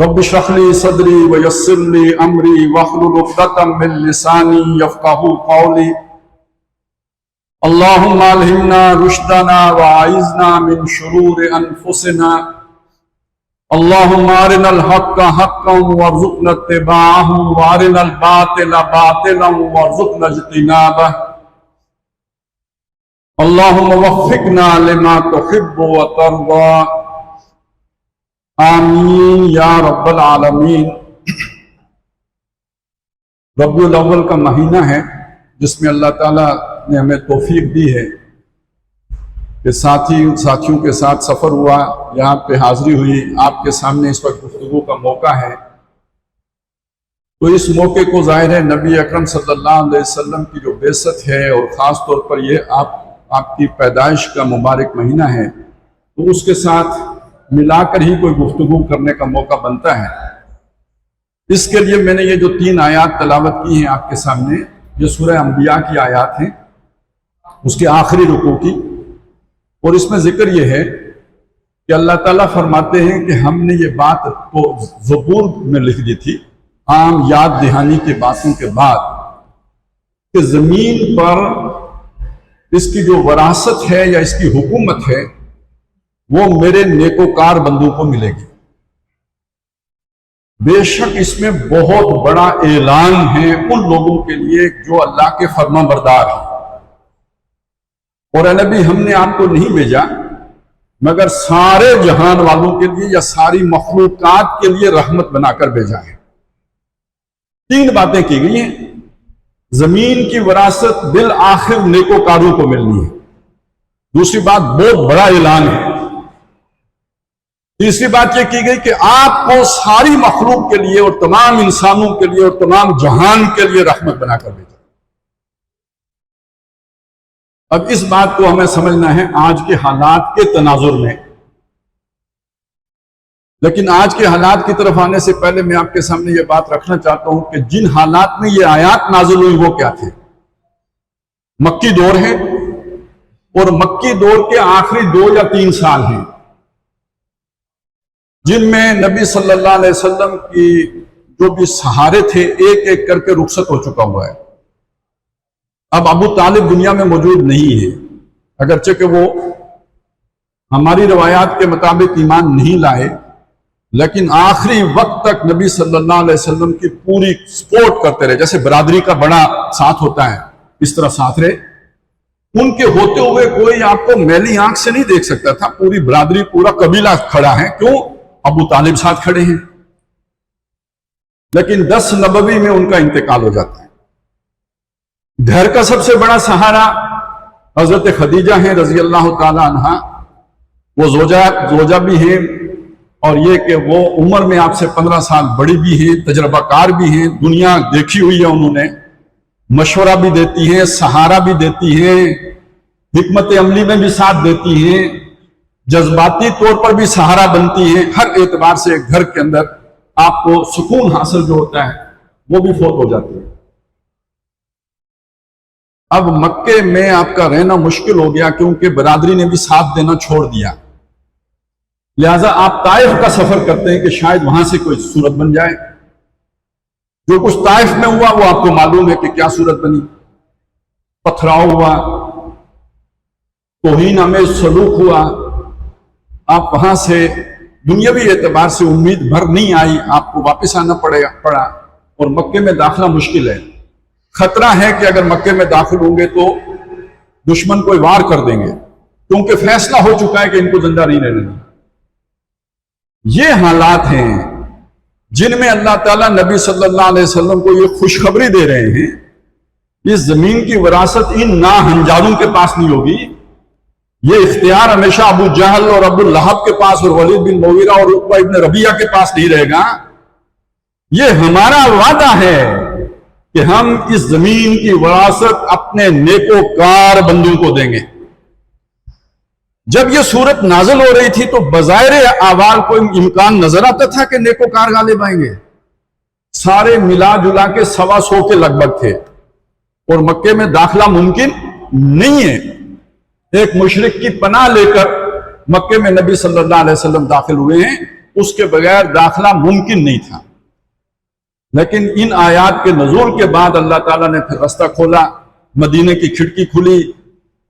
رب اشرح لي صدري ويسر لي امري واحلل عقدة من لساني يفقهوا قولي اللهم الهمنا رشدنا واعذنا من شرور انفسنا اللهم ارنا الحق حقا وارزقنا اتباعه وارنا الباطل باطلا وارزقنا اجتنابه اللهم وفقنا لما تحب وترضى آمین یا رب العالمین۔ ربیع الاول کا مہینہ ہے جس میں اللہ تعالیٰ نے ہمیں توفیق دی ہے کہ ساتھیوں کے ساتھ سفر ہوا، یہاں پہ حاضری ہوئی، آپ کے سامنے اس وقت گفتگو کا موقع ہے۔ تو اس موقع کو ظاہر ہے نبی اکرم صلی اللہ علیہ وسلم کی جو بعثت ہے اور خاص طور پر یہ آپ کی پیدائش کا مبارک مہینہ ہے، تو اس کے ساتھ ملا کر ہی کوئی گفتگو کرنے کا موقع بنتا ہے۔ اس کے لیے میں نے یہ جو 3 آیات تلاوت کی ہیں آپ کے سامنے، یہ سورہ انبیاء کی آیات ہیں، اس کے آخری رکوع کی، اور اس میں ذکر یہ ہے کہ اللہ تعالیٰ فرماتے ہیں کہ ہم نے یہ بات کو زبور میں لکھ دی تھی، عام یاد دہانی کی باتوں کے بعد، کہ زمین پر اس کی جو وراثت ہے یا اس کی حکومت ہے وہ میرے نیکوکار بندوں کو ملے گی۔ بے شک اس میں بہت بڑا اعلان ہے ان لوگوں کے لیے جو اللہ کے فرما بردار ہیں، اور اے نبی ہم نے آپ کو نہیں بھیجا مگر سارے جہان والوں کے لیے یا ساری مخلوقات کے لیے رحمت بنا کر بھیجا ہے۔ 3 باتیں کی گئی ہیں۔ زمین کی وراثت بالآخر نیکوکاروں کو ملنی ہے۔ دوسری بات بہت بڑا اعلان ہے۔ تیسری بات یہ کی گئی کہ آپ کو ساری مخلوق کے لیے اور تمام انسانوں کے لیے اور تمام جہان کے لیے رحمت بنا کر بھیجا۔ اب اس بات کو ہمیں سمجھنا ہے آج کے حالات کے تناظر میں، لیکن آج کے حالات کی طرف آنے سے پہلے میں آپ کے سامنے یہ بات رکھنا چاہتا ہوں کہ جن حالات میں یہ آیات نازل ہوئی وہ کیا تھے۔ مکی دور ہے، اور مکی دور کے آخری 2 یا 3 سال ہیں جن میں نبی صلی اللہ علیہ وسلم کی جو بھی سہارے تھے ایک ایک کر کے رخصت ہو چکا ہوا ہے۔ اب ابو طالب دنیا میں موجود نہیں ہے، اگرچہ کہ وہ ہماری روایات کے مطابق ایمان نہیں لائے، لیکن آخری وقت تک نبی صلی اللہ علیہ وسلم کی پوری سپورٹ کرتے رہے۔ جیسے برادری کا بڑا ساتھ ہوتا ہے اس طرح ساتھ رہے۔ ان کے ہوتے ہوئے کوئی آپ کو میلی آنکھ سے نہیں دیکھ سکتا تھا، پوری برادری پورا قبیلہ کھڑا ہے۔ کیوں؟ ابو طالب ساتھ کھڑے ہیں۔ لیکن 10 نبوی میں ان کا انتقال ہو جاتا ہے۔ گھر کا سب سے بڑا سہارا حضرت خدیجہ ہیں رضی اللہ تعالی عنہ، وہ زوجہ بھی ہیں، اور یہ کہ وہ عمر میں آپ سے 15 سال بڑی بھی ہیں، تجربہ کار بھی ہیں، دنیا دیکھی ہوئی ہے، انہوں نے مشورہ بھی دیتی ہیں، سہارا بھی دیتی ہیں، حکمت عملی میں بھی ساتھ دیتی ہیں، جذباتی طور پر بھی سہارا بنتی ہیں۔ ہر اعتبار سے ایک گھر کے اندر آپ کو سکون حاصل جو ہوتا ہے وہ بھی فوت ہو جاتی ہے۔ اب مکے میں آپ کا رہنا مشکل ہو گیا کیونکہ برادری نے بھی ساتھ دینا چھوڑ دیا، لہٰذا آپ طائف کا سفر کرتے ہیں کہ شاید وہاں سے کوئی صورت بن جائے۔ جو کچھ طائف میں ہوا وہ آپ کو معلوم ہے کہ کیا صورت بنی۔ پتھراؤ ہوا، توہین آمیز سلوک ہوا، آپ وہاں سے دنیاوی اعتبار سے امید بھر نہیں آئی، آپ کو واپس آنا پڑا، اور مکے میں داخلہ مشکل ہے۔ خطرہ ہے کہ اگر مکے میں داخل ہوں گے تو دشمن کوئی وار کر دیں گے، کیونکہ فیصلہ ہو چکا ہے کہ ان کو زندہ نہیں رہنے دیں۔ یہ حالات ہیں جن میں اللہ تعالیٰ نبی صلی اللہ علیہ وسلم کو یہ خوشخبری دے رہے ہیں، اس زمین کی وراثت ان ناہنجاروں کے پاس نہیں ہوگی، یہ اختیار ہمیشہ ابو جہل اور ابو لہب کے پاس اور ولید بن مغیرہ اور عتبہ ابن ربیعہ کے پاس نہیں رہے گا۔ یہ ہمارا وعدہ ہے کہ ہم اس زمین کی وراثت اپنے نیکوکار بندوں کو دیں گے۔ جب یہ صورت نازل ہو رہی تھی تو بظاہر احوال کو امکان نظر آتا تھا کہ نیکوکار غالب آئیں گے، سارے ملا جلا کے 125 کے لگ بھگ تھے، اور مکے میں داخلہ ممکن نہیں ہے۔ ایک مشرک کی پناہ لے کر مکے میں نبی صلی اللہ علیہ وسلم داخل ہوئے ہیں، اس کے بغیر داخلہ ممکن نہیں تھا. لیکن ان آیات کے نزول کے بعد اللہ تعالیٰ نے پھر راستہ کھولا، مدینے کی کھڑکی کھلی،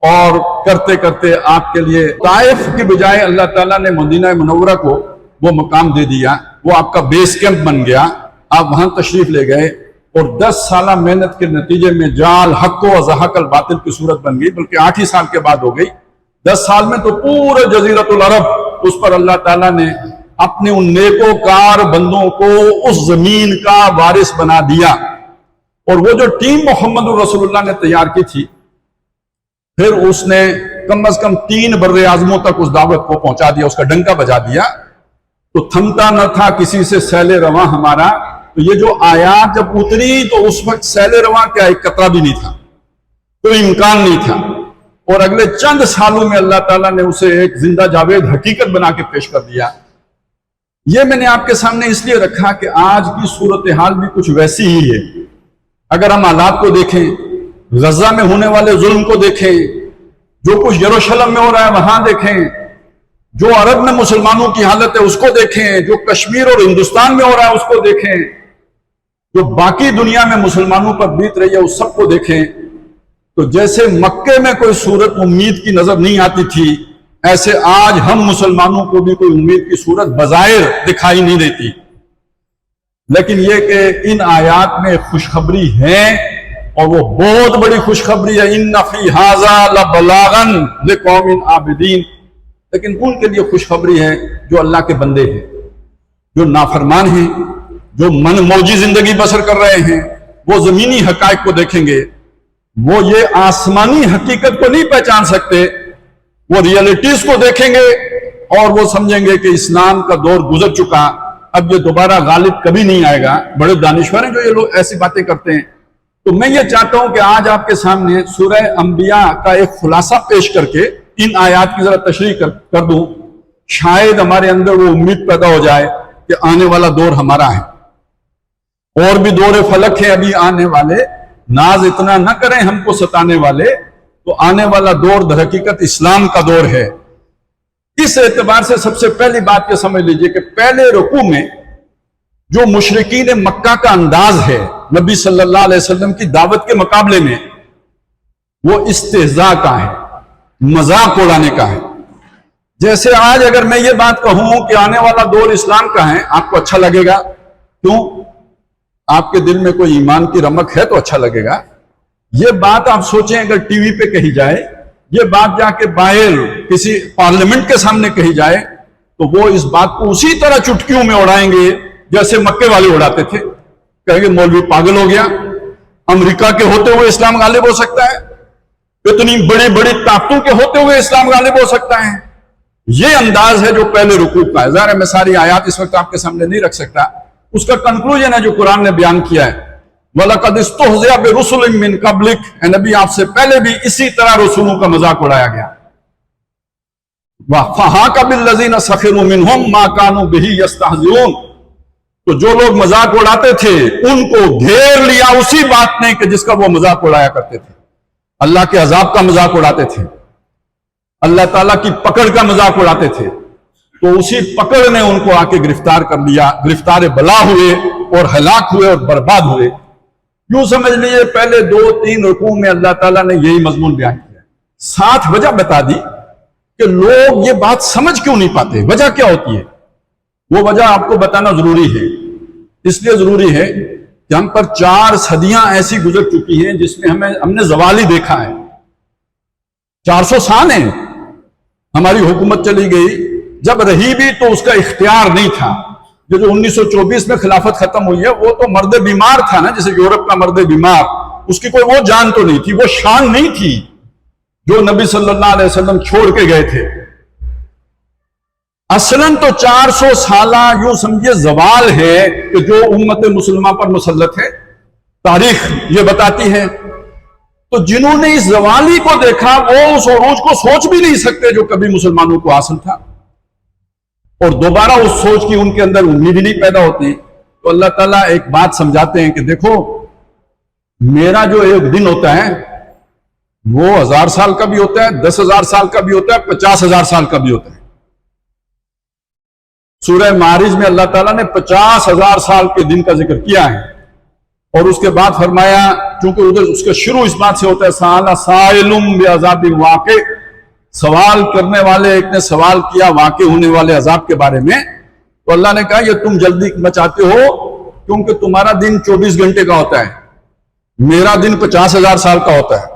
اور کرتے کرتے آپ کے لیے طائف کی بجائے اللہ تعالیٰ نے مدینہ منورہ کو وہ مقام دے دیا. وہ آپ کا بیس کیمپ بن گیا، آپ وہاں تشریف لے گئے، اور 10 سالہ محنت کے نتیجے میں جال حق و زحق الباطل کی صورت بن گئی، بلکہ 8 ہی سال کے بعد ہو گئی. 10 سال میں تو پورے جزیرۃ العرب اس پر اللہ تعالیٰ نے اپنے ان نیکوکار بندوں کو اس زمین کا وارث بنا دیا. اور وہ جو ٹیم محمد الرسول اللہ نے تیار کی تھی، پھر اس نے کم از کم 3 بر اعظموں تک اس دعوت کو پہنچا دیا، اس کا ڈنکا بجا دیا. تو تھمتا نہ تھا کسی سے سیل رواں ہمارا. تو یہ جو آیات جب اتری تو اس وقت سیل رواں کیا ایک قطرہ بھی نہیں تھا، کوئی امکان نہیں تھا. اور اگلے چند سالوں میں اللہ تعالیٰ نے اسے ایک زندہ جاوید حقیقت بنا کے پیش کر دیا. یہ میں نے آپ کے سامنے اس لیے رکھا کہ آج کی صورتحال بھی کچھ ویسی ہی ہے. اگر ہم حالات کو دیکھیں، غزہ میں ہونے والے ظلم کو دیکھیں، جو کچھ یروشلم میں ہو رہا ہے وہاں دیکھیں، جو عرب میں مسلمانوں کی حالت ہے اس کو دیکھیں، جو کشمیر اور ہندوستان میں ہو رہا ہے اس کو دیکھیں، جو باقی دنیا میں مسلمانوں پر بیت رہی ہے اس سب کو دیکھیں، تو جیسے مکے میں کوئی صورت امید کی نظر نہیں آتی تھی، ایسے آج ہم مسلمانوں کو بھی کوئی امید کی صورت بظاہر دکھائی نہیں دیتی. لیکن یہ کہ ان آیات میں خوشخبری ہے، اور وہ بہت بڑی خوشخبری ہے. ان فی ھذا لبلاغا لقوم عابدین. لیکن ان کے لیے خوشخبری ہے جو اللہ کے بندے ہیں، جو نافرمان ہیں، جو من موجی زندگی بسر کر رہے ہیں. وہ زمینی حقائق کو دیکھیں گے، وہ یہ آسمانی حقیقت کو نہیں پہچان سکتے. وہ ریئلٹیز کو دیکھیں گے اور وہ سمجھیں گے کہ اسلام کا دور گزر چکا، اب یہ دوبارہ غالب کبھی نہیں آئے گا. بڑے دانشور ہیں جو یہ لوگ ایسی باتیں کرتے ہیں. تو میں یہ چاہتا ہوں کہ آج آپ کے سامنے سورہ انبیاء کا ایک خلاصہ پیش کر کے ان آیات کی ذرا تشریح کر دوں. شاید ہمارے اندر وہ امید پیدا ہو جائے کہ آنے والا دور ہمارا ہے. اور بھی دور فلک ہے ابھی آنے والے، ناز اتنا نہ کریں ہم کو ستانے والے. تو آنے والا دور در حقیقت اسلام کا دور ہے. اس اعتبار سے سب سے پہلی بات یہ سمجھ لیجئے کہ پہلے رکوع میں جو مشرکین مکہ کا انداز ہے نبی صلی اللہ علیہ وسلم کی دعوت کے مقابلے میں، وہ استہزاء کا ہے، مذاق اڑانے کا ہے. جیسے آج اگر میں یہ بات کہوں کہ آنے والا دور اسلام کا ہے، آپ کو اچھا لگے گا. کیوں؟ آپ کے دل میں کوئی ایمان کی رمق ہے تو اچھا لگے گا. یہ بات آپ سوچیں اگر ٹی وی پہ کہی جائے، یہ بات جا کے باہر کسی پارلیمنٹ کے سامنے کہی جائے، تو وہ اس بات کو اسی طرح چٹکیوں میں اڑائیں گے جیسے مکے والے اڑاتے تھے. کہیں گے مولوی پاگل ہو گیا، امریکہ کے ہوتے ہوئے اسلام غالب ہو سکتا ہے، اتنی بڑی بڑی طاقتوں کے ہوتے ہوئے اسلام غالب ہو سکتا ہے. یہ انداز ہے جو پہلے رکوع کا ہے. ظاہر ہے میں ساری آیات اس وقت آپ کے سامنے نہیں رکھ سکتا. اس کا کنکلوژن ہے جو قرآن نے بیان کیا ہے، وَلَقَدْ اسْتُهْزِئَ بِرُسُلٍ مِّن قَبْلِكَ. اے نبی آپ سے پہلے بھی اسی طرح رسولوں کا مذاق اڑایا گیا. فَحَاقَ بِالَّذِينَ سَخِرُوا مِنْهُمْ مَا كَانُوا بِهِ يَسْتَهْزِئُونَ. تو جو لوگ مذاق اڑاتے تھے ان کو گھیر لیا اسی بات نے کہ جس کا وہ مذاق اڑایا کرتے تھے. اللہ کے عذاب کا مذاق اڑاتے تھے، اللہ تعالیٰ کی پکڑ کا مذاق اڑاتے تھے. تو اسی پکڑ نے ان کو آ کے گرفتار کر لیا، گرفتار بلا ہوئے اور ہلاک ہوئے اور برباد ہوئے. یوں سمجھ لیجیے پہلے 2-3 رکوع میں اللہ تعالیٰ نے یہی مضمون بیان کیا. ساتھ وجہ بتا دی کہ لوگ یہ بات سمجھ کیوں نہیں پاتے، وجہ کیا ہوتی ہے. وہ وجہ آپ کو بتانا ضروری ہے. اس لیے ضروری ہے کہ ہم پر 4 صدیاں ایسی گزر چکی ہیں جس میں ہم نے زوال ہی دیکھا ہے. 400 سال ہیں ہماری حکومت چلی گئی. جب رہی بھی تو اس کا اختیار نہیں تھا. جو 1924 میں خلافت ختم ہوئی ہے وہ تو مرد بیمار تھا نا، جیسے یورپ کا مرد بیمار. اس کی کوئی وہ جان تو نہیں تھی، وہ شان نہیں تھی جو نبی صلی اللہ علیہ وسلم چھوڑ کے گئے تھے. اصلاً تو 400 سالہ یوں سمجھے زوال ہے کہ جو امت مسلمہ پر مسلط ہے، تاریخ یہ بتاتی ہے. تو جنہوں نے اس زوالی کو دیکھا وہ اس عروج کو سوچ بھی نہیں سکتے جو کبھی مسلمانوں کو حاصل تھا، اور دوبارہ اس سوچ کی ان کے اندر امید نہیں پیدا ہوتی. تو اللہ تعالیٰ ایک بات سمجھاتے ہیں کہ دیکھو میرا جو ایک دن ہوتا ہے وہ 1000 سال کا بھی ہوتا ہے، 10,000 سال کا بھی ہوتا ہے، 50,000 سال کا بھی ہوتا ہے. سورہ معارج میں اللہ تعالیٰ نے 50,000 سال کے دن کا ذکر کیا ہے، اور اس کے بعد فرمایا، چونکہ ادھر اس کا شروع اس بات سے ہوتا ہے سَأَلَ سَائِلٌ بِعَذَابٍ واقع، سوال کرنے والے ایک نے سوال کیا واقع ہونے والے عذاب کے بارے میں، تو اللہ نے کہا یہ تم جلدی مچاتے ہو کیونکہ تمہارا دن 24 گھنٹے کا ہوتا ہے، میرا دن 50,000 سال کا ہوتا ہے۔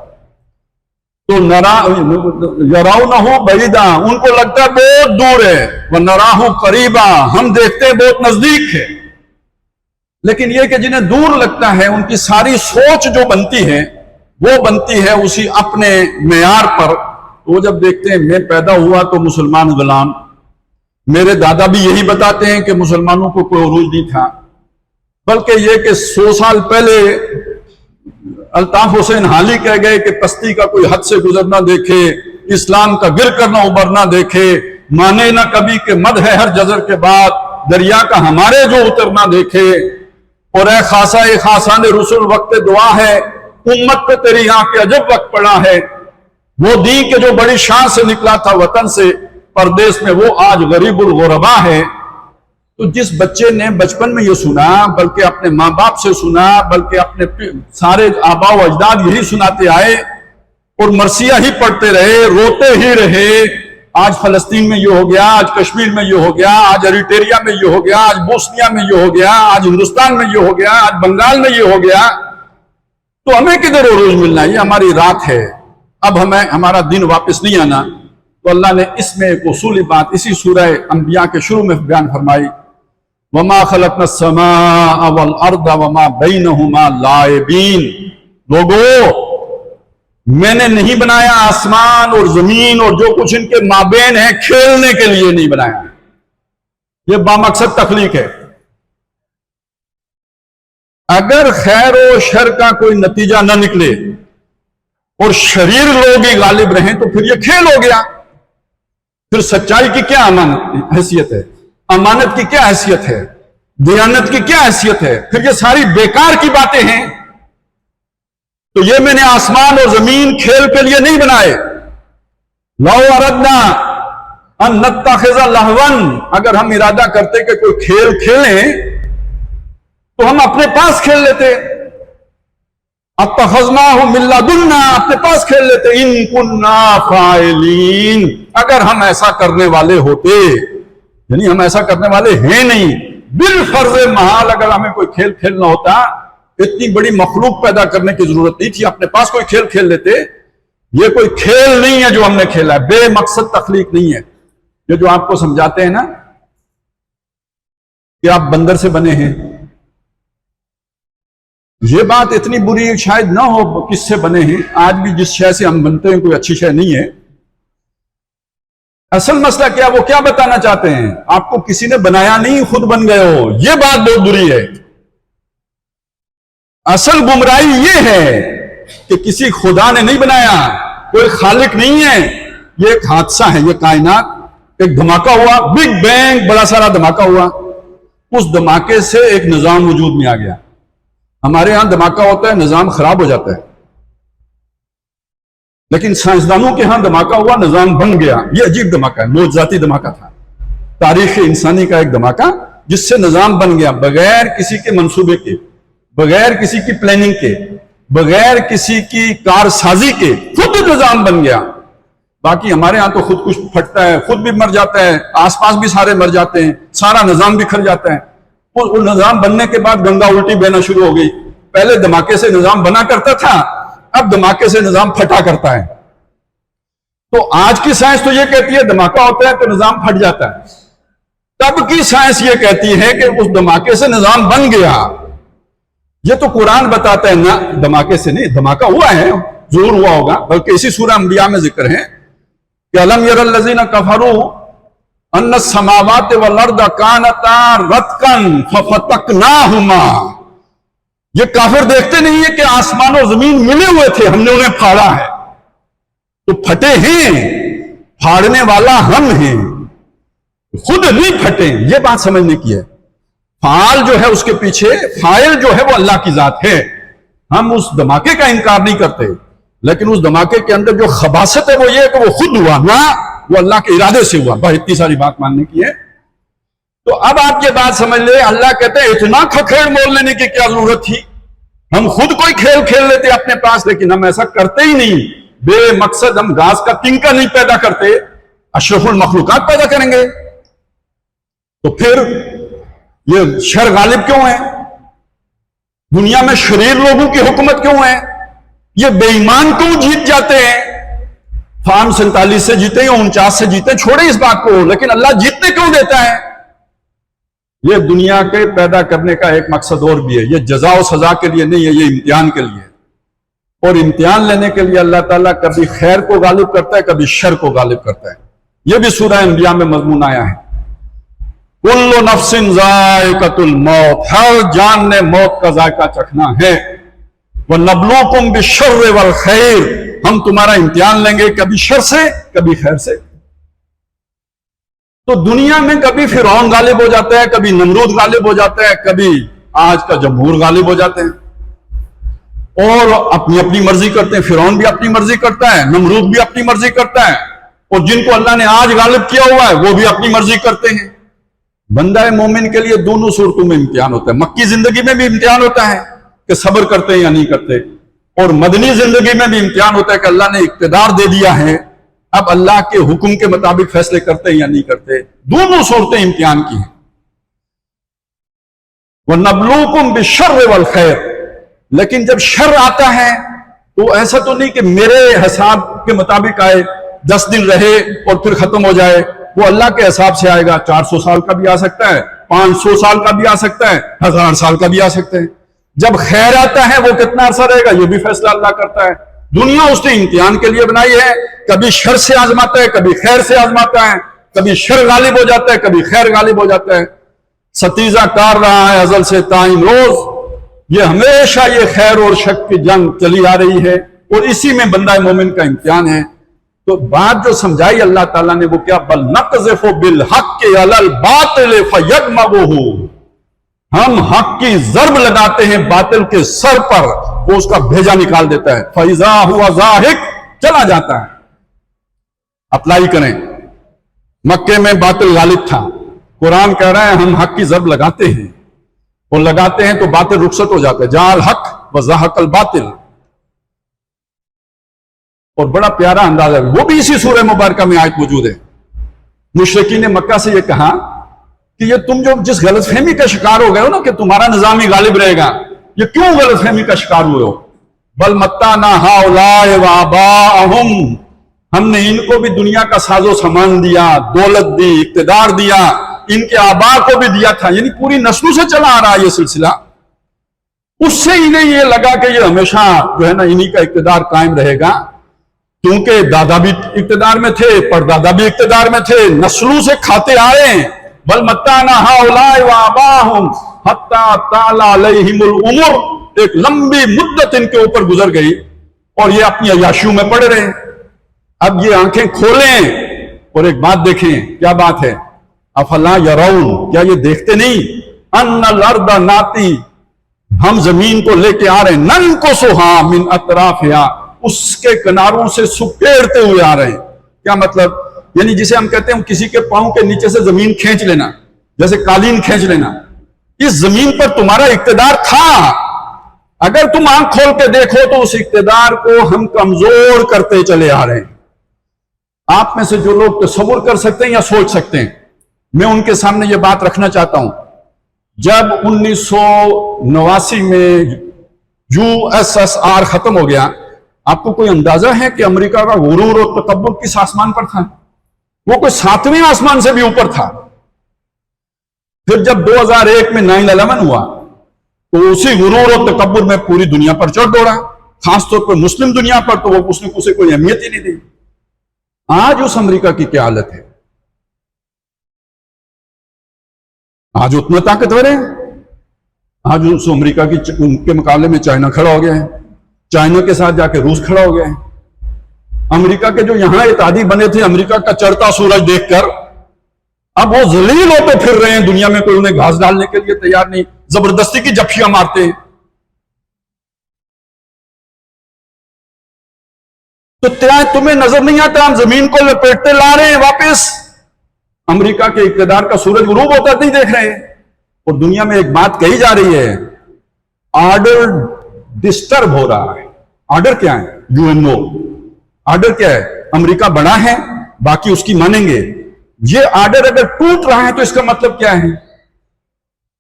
تو یَرَوْنَهُ بَعِیدًا، ان کو لگتا ہے بہت دور ہے، وَنَرَاهُ قَرِیبًا، ہم دیکھتے ہیں بہت نزدیک ہے۔ لیکن یہ کہ جنہیں دور لگتا ہے ان کی ساری سوچ جو بنتی ہے وہ بنتی ہے اسی اپنے معیار پر۔ وہ جب دیکھتے ہیں میں پیدا ہوا تو مسلمان غلام، میرے دادا بھی یہی بتاتے ہیں کہ مسلمانوں کو کوئی عروج نہیں تھا، بلکہ یہ کہ 100 سال پہلے الطاف حسین حالی کہہ گئے کہ پستی کا کوئی حد سے گزر نہ دیکھے، اسلام کا گر کر نہ ابھر نہ دیکھے، مانے نہ کبھی کہ مد ہے ہر جزر کے بعد، دریا کا ہمارے جو اتر نہ دیکھے، اور اے خاصا اے خاصان رسول وقت دعا ہے، امت پہ تیری آنکھ کے عجب وقت پڑا ہے، وہ دین کے جو بڑی شان سے نکلا تھا وطن سے پردیس میں وہ آج غریب الغربا ہے۔ تو جس بچے نے بچپن میں یہ سنا، بلکہ اپنے ماں باپ سے سنا، بلکہ اپنے سارے آبا و اجداد یہی سناتے آئے اور مرثیہ ہی پڑھتے رہے، روتے ہی رہے، آج فلسطین میں یہ ہو گیا، آج کشمیر میں یہ ہو گیا، آج اریٹریا میں یہ ہو گیا، آج بوسنیا میں یہ ہو گیا، آج ہندوستان میں یہ ہو گیا، آج بنگال میں یہ ہو گیا، تو ہمیں کدھر عروج ملنا ہے؟ یہ ہماری رات ہے، اب ہمارا دن واپس نہیں آنا۔ تو اللہ نے اس میں ایک اصولی بات اسی سورہ انبیاء کے شروع میں بیان فرمائی، وَمَا خَلَقْنَا السَّمَاءَ وَالْأَرْضَ وَمَا بَيْنَهُمَا لَاعِبِينَ، لوگو میں نے نہیں بنایا آسمان اور زمین اور جو کچھ ان کے مابین ہے کھیلنے کے لیے نہیں بنایا، یہ بامقصد تخلیق ہے۔ اگر خیر و شر کا کوئی نتیجہ نہ نکلے اور شریر لوگ ہی غالب رہیں تو پھر یہ کھیل ہو گیا، پھر سچائی کی کیا حیثیت ہے، امانت کی کیا حیثیت ہے، دیانت کی کیا حیثیت ہے؟ پھر یہ ساری بیکار کی باتیں ہیں۔ تو یہ میں نے آسمان اور زمین کھیل کے لیے نہیں بنائے۔ لو اردنا ان نتخذ لہوا، اگر ہم ارادہ کرتے کہ کوئی کھیل کھیلیں تو ہم اپنے پاس کھیل لیتے، اتخذناہ من لدنا، اپنے پاس کھیل لیتے، ان کننا فاعلین، اگر ہم ایسا کرنے والے ہوتے، یعنی ہم ایسا کرنے والے ہیں نہیں، بالفرض محال اگر ہمیں کوئی کھیل کھیلنا ہوتا اتنی بڑی مخلوق پیدا کرنے کی ضرورت نہیں تھی، اپنے پاس کوئی کھیل کھیل لیتے۔ یہ کوئی کھیل نہیں ہے جو ہم نے کھیلا ہے، بے مقصد تخلیق نہیں ہے۔ یہ جو آپ کو سمجھاتے ہیں نا کہ آپ بندر سے بنے ہیں، یہ بات اتنی بری شاید نہ ہو کس سے بنے ہیں، آج بھی جس شے سے ہم بنتے ہیں کوئی اچھی شے نہیں ہے۔ اصل مسئلہ کیا، وہ کیا بتانا چاہتے ہیں؟ آپ کو کسی نے بنایا نہیں، خود بن گئے ہو، یہ بات بہت بری ہے۔ اصل گمراہی یہ ہے کہ کسی خدا نے نہیں بنایا، کوئی خالق نہیں ہے، یہ ایک حادثہ ہے، یہ کائنات ایک دھماکہ ہوا، بگ بینگ، بڑا سارا دھماکہ ہوا، اس دھماکے سے ایک نظام وجود میں آ گیا۔ ہمارے ہاں دھماکہ ہوتا ہے نظام خراب ہو جاتا ہے، لیکن سائنسدانوں کے ہاں دھماکہ ہوا نظام بن گیا۔ یہ عجیب دھماکہ ہے، معجزاتی دھماکہ تھا، تاریخ انسانی کا ایک دھماکہ جس سے نظام بن گیا، بغیر کسی کے منصوبے کے، بغیر کسی کی پلاننگ کے، بغیر کسی کی کارسازی کے خود نظام بن گیا۔ باقی ہمارے ہاں تو خود کچھ پھٹتا ہے، خود بھی مر جاتا ہے، آس پاس بھی سارے مر جاتے ہیں، سارا نظام بکھر جاتا ہے۔ وہ نظام بننے کے بعد گنگا الٹی بہنا شروع ہو گئی۔ پہلے دھماکے سے نظام بنا کرتا تھا، اب دھماکے سے نظام پھٹا کرتا ہے۔ تو آج کی سائنس تو یہ کہتی ہے دھماکہ ہوتا ہے تو نظام پھٹ جاتا ہے، تب کی سائنس یہ کہتی ہے کہ اس دھماکے سے نظام بن گیا۔ یہ تو قرآن بتاتا ہے نہ، دھماکے سے نہیں، دھماکہ ہوا ہے، ضرور ہوا ہوگا، بلکہ اسی سورہ انبیاء میں ذکر ہے کہ الم یر الذین کفروا ان السماوات والارض کانتا رتقا ففتقناہما، یہ کافر دیکھتے نہیں ہے کہ آسمان و زمین ملے ہوئے تھے، ہم نے انہیں پھاڑا ہے، تو پھٹے ہیں، پھاڑنے والا ہم ہیں، خود نہیں پھٹے۔ یہ بات سمجھنے کی ہے، فعال جو ہے اس کے پیچھے، فاعل جو ہے وہ اللہ کی ذات ہے۔ ہم اس دھماکے کا انکار نہیں کرتے، لیکن اس دھماکے کے اندر جو خباثت ہے وہ یہ ہے کہ وہ خود ہوا نہ، وہ اللہ کے ارادے سے ہوا۔ بس اتنی ساری بات ماننے کی ہے۔ تو اب آپ یہ بات سمجھ لیں، اللہ کہتے ہیں اتنا کھکھیڑ مول لینے کی کیا ضرورت تھی؟ ہم خود کوئی کھیل کھیل لیتے اپنے پاس، لیکن ہم ایسا کرتے ہی نہیں۔ بے مقصد ہم گھاس کا تنکا نہیں پیدا کرتے، اشرف المخلوقات پیدا کریں گے۔ تو پھر یہ شر غالب کیوں ہے؟ دنیا میں شریر لوگوں کی حکومت کیوں ہے؟ یہ بے ایمان کیوں جیت جاتے ہیں؟ فارم 47 سے جیتے یا 49 سے جیتے، چھوڑے اس بات کو، لیکن اللہ جیتنے کیوں دیتا ہے؟ یہ دنیا کے پیدا کرنے کا ایک مقصد اور بھی ہے، یہ جزا و سزا کے لیے نہیں ہے، یہ امتحان کے لیے۔ اور امتحان لینے کے لیے اللہ تعالیٰ کبھی خیر کو غالب کرتا ہے، کبھی شر کو غالب کرتا ہے۔ یہ بھی سورہ انبیاء میں مضمون آیا ہے، کل نفس ذائقۃ الموت، ہر جان نے موت کا ذائقہ چکھنا ہے۔ وَنَبْلُوكُمْ بِالشَّرِّ وَالْخَيْرِ، ہم تمہارا امتحان لیں گے کبھی شر سے کبھی خیر سے۔ تو دنیا میں کبھی فرعون غالب ہو جاتا ہے، کبھی نمرود غالب ہو جاتا ہے، کبھی آج کا جمہور غالب ہو جاتے ہیں اور اپنی اپنی مرضی کرتے ہیں۔ فرعون بھی اپنی مرضی کرتا ہے، نمرود بھی اپنی مرضی کرتا ہے، اور جن کو اللہ نے آج غالب کیا ہوا ہے وہ بھی اپنی مرضی کرتے ہیں۔ بندہ مومن کے لیے دونوں صورتوں میں امتحان ہوتا ہے، مکی زندگی میں بھی امتحان ہوتا ہے کہ صبر کرتے ہیں یا نہیں کرتے، اور مدنی زندگی میں بھی امتحان ہوتا ہے کہ اللہ نے اقتدار دے دیا ہے، اب اللہ کے حکم کے مطابق فیصلے کرتے ہیں یا نہیں کرتے۔ دونوں صورتیں امتحان کی ہیں۔ وَنَبْلُوكُمْ بِالشَّرِّ وَالْخَيْرِ، لیکن جب شر آتا ہے تو ایسا تو نہیں کہ میرے حساب کے مطابق آئے، 10 دن رہے اور پھر ختم ہو جائے، وہ اللہ کے حساب سے آئے گا۔ 400 سال کا بھی آ سکتا ہے، 500 سال کا بھی آ سکتا ہے، 1000 سال کا بھی آ سکتا ہے۔ جب خیر آتا ہے وہ کتنا عرصہ رہے گا، یہ بھی فیصلہ اللہ کرتا ہے۔ دنیا اس نے امتحان کے لیے بنائی ہے، کبھی شر سے آزماتا ہے، کبھی خیر سے آزماتا ہے، کبھی شر غالب ہو جاتا ہے، کبھی خیر غالب ہو جاتا ہے۔ ستیزہ کار رہا ہے ازل سے تائیں روز، یہ ہمیشہ یہ خیر اور شر کی جنگ چلی آ رہی ہے، اور اسی میں بندہ مومن کا امتحان ہے۔ تو بات جو سمجھائی اللہ تعالیٰ نے وہ کیا، بل نقذف بالحق علی الباطل فیدمغہ، ہم حق کی ضرب لگاتے ہیں باطل کے سر پر، وہ اس کا بھیجا نکال دیتا ہے۔ فَإِذَا هُوَ زَاهِقٌ، چلا جاتا ہے۔ اپلائی کریں، مکے میں باطل غالب تھا، قرآن کہہ رہا ہے ہم حق کی ضرب لگاتے ہیں، اور لگاتے ہیں تو باطل رخصت ہو جاتا ہے۔ جاء الحق وزهق الباطل، اور بڑا پیارا انداز ہے، وہ بھی اسی سورہ مبارکہ میں آیت موجود ہے۔ مشرکین مکہ سے یہ کہا کہ یہ تم جو جس غلط فہمی کا شکار ہو گئے ہو نا کہ تمہارا نظام ہی غالب رہے گا، یہ کیوں غلط فہمی کا شکار ہوئے ہو؟ بل متعنا ہؤلاء وآباءہم، ہم نے ان کو بھی دنیا کا ساز و سامان دیا، دولت دی، اقتدار دیا، ان کے آباء کو بھی دیا تھا، یعنی پوری نسلوں سے چلا آ رہا ہے یہ سلسلہ۔ اس سے انہیں یہ لگا کہ یہ ہمیشہ جو ہے نا انہی کا اقتدار قائم رہے گا، کیونکہ دادا بھی اقتدار میں تھے، پردادا بھی اقتدار میں تھے، نسلوں سے کھاتے آ رہے ہیں۔ بل متعنا ہؤلاء وآباءہم حتی طال علیہم العمر، ایک لمبی مدت ان کے اوپر گزر گئی اور یہ اپنی عیاشیوں میں پڑے رہے۔ اب یہ آنکھیں کھولیں اور ایک بات دیکھیں، کیا بات ہے؟ افلا یرون، کیا یہ دیکھتے نہیں؟ ان الارض ناتی، ہم زمین کو لے کے آ رہے ہیں، ننقصھا من اطرافھا، اس کے کناروں سے سپیڑتے ہوئے آ رہے ہیں۔ کیا مطلب؟ یعنی جسے ہم کہتے ہیں کسی کے پاؤں کے نیچے سے زمین کھینچ لینا، جیسے قالین کھینچ لینا۔ اس زمین پر تمہارا اقتدار تھا، اگر تم آنکھ کھول کے دیکھو تو اس اقتدار کو ہم کمزور کرتے چلے آ رہے ہیں۔ آپ میں سے جو لوگ تصور کر سکتے ہیں یا سوچ سکتے ہیں، میں ان کے سامنے یہ بات رکھنا چاہتا ہوں۔ جب 1989 میں USSR ختم ہو گیا، آپ کو کوئی اندازہ ہے کہ امریکہ کا غرور اور تکبر کس آسمان پر تھا؟ وہ کوئی 7ویں آسمان سے بھی اوپر تھا۔ پھر جب 2001 میں 9/11 ہوا تو اسی غرور اور تکبر میں پوری دنیا پر چڑھ دوڑا، خاص طور پر مسلم دنیا پر، تو وہ اس نے اسے کوئی اہمیت ہی نہیں دی۔ آج اس امریکہ کی کیا حالت ہے؟ آج اتنا طاقتور ہے، آج اس امریکہ کی ان کے مقابلے میں چائنا کھڑا ہو گیا ہے، چائنا کے ساتھ جا کے روس کھڑا ہو گیا ہے۔ امریکہ کے جو یہاں اتحادی بنے تھے امریکہ کا چڑھتا سورج دیکھ کر، اب وہ ذلیل ہوتے پھر رہے ہیں دنیا میں، کوئی انہیں گھاس ڈالنے کے لیے تیار نہیں، زبردستی کی جھپیاں مارتے ہیں۔ تو تمہیں نظر نہیں آتا ہم زمین کو لپیٹتے لا رہے ہیں واپس؟ امریکہ کے اقتدار کا سورج غروب ہوتا نہیں دیکھ رہے ہیں. اور دنیا میں ایک بات کہی جا رہی ہے, آرڈر ڈسٹرب ہو رہا ہے. آرڈر کیا ہے؟ UN. آرڈر کیا ہے؟ امریکہ بڑا ہے, باقی اس کی مانیں گے. یہ آرڈر اگر ٹوٹ رہا ہے تو اس کا مطلب کیا ہے؟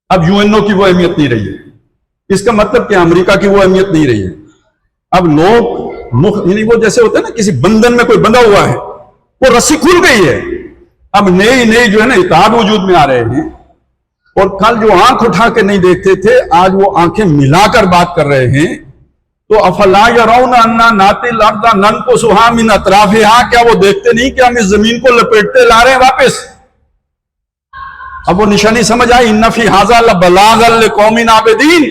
اب UN کی وہ اہمیت نہیں رہی ہے. اس کا مطلب کیا؟ امریکہ کی وہ اہمیت نہیں رہی ہے. اب لوگ یعنی وہ جیسے ہوتا ہے نا, کسی بندھن میں کوئی بندھا ہوا ہے, وہ رسی کھل گئی ہے, اب نئی جو ہے نا اتحاد وجود میں آ رہے ہیں. اور کل جو آنکھ اٹھا کے نہیں دیکھتے تھے, آج وہ آنکھیں ملا کر بات کر رہے ہیں. تو افلا یرون انا ناتی الارض ننقصها من اطرافها, کیا وہ دیکھتے نہیں کہ ہم اس زمین کو لپیٹتے لا رہے ہیں واپس؟ اب وہ نشانی سمجھ آئی, ان فی ھذا لبلاغا لقوم عابدین.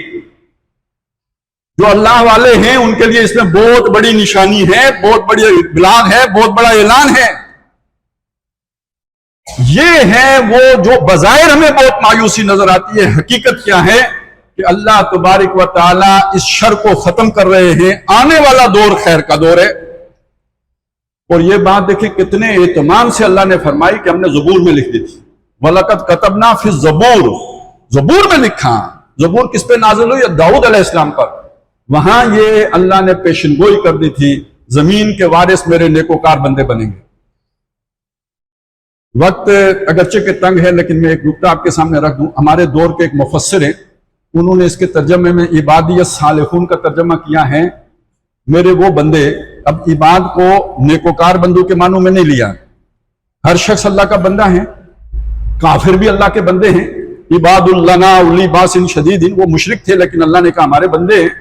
جو اللہ والے ہیں ان کے لیے اس میں بہت بڑی نشانی ہے, بہت بڑی ابلاغ ہے, بہت بڑا اعلان ہے. یہ ہے وہ جو بظاہر ہمیں بہت مایوسی نظر آتی ہے. حقیقت کیا ہے کہ اللہ تبارک و تعالی اس شر کو ختم کر رہے ہیں. آنے والا دور خیر کا دور ہے. اور یہ بات دیکھیں کتنے اہتمام سے اللہ نے فرمائی کہ ہم نے زبور میں لکھ دی تھی. وَلَقَدْ كَتَبْنَا فِي الزَّبُورِ, زبور میں لکھا. زبور کس پہ نازل ہوئی؟ داؤد علیہ السلام پر. وہاں یہ اللہ نے پیشن گوئی کر دی تھی, زمین کے وارث میرے نیکوکار بندے بنیں گے. وقت اگرچہ کہ تنگ ہے, لیکن میں ایک نکتہ آپ کے سامنے رکھ دوں. ہمارے دور کے ایک مفسر ہیں, انہوں نے اس کے ترجمے میں عبادی الصالحون کا ترجمہ کیا ہے, میرے وہ بندے. اب عباد کو نیکوکار بندوں کے معنوں میں نہیں لیا. ہر شخص اللہ کا بندہ ہے, کافر بھی اللہ کے بندے ہیں. عباد لنا اولی باس شدید, وہ مشرک تھے لیکن اللہ نے کہا ہمارے بندے ہیں.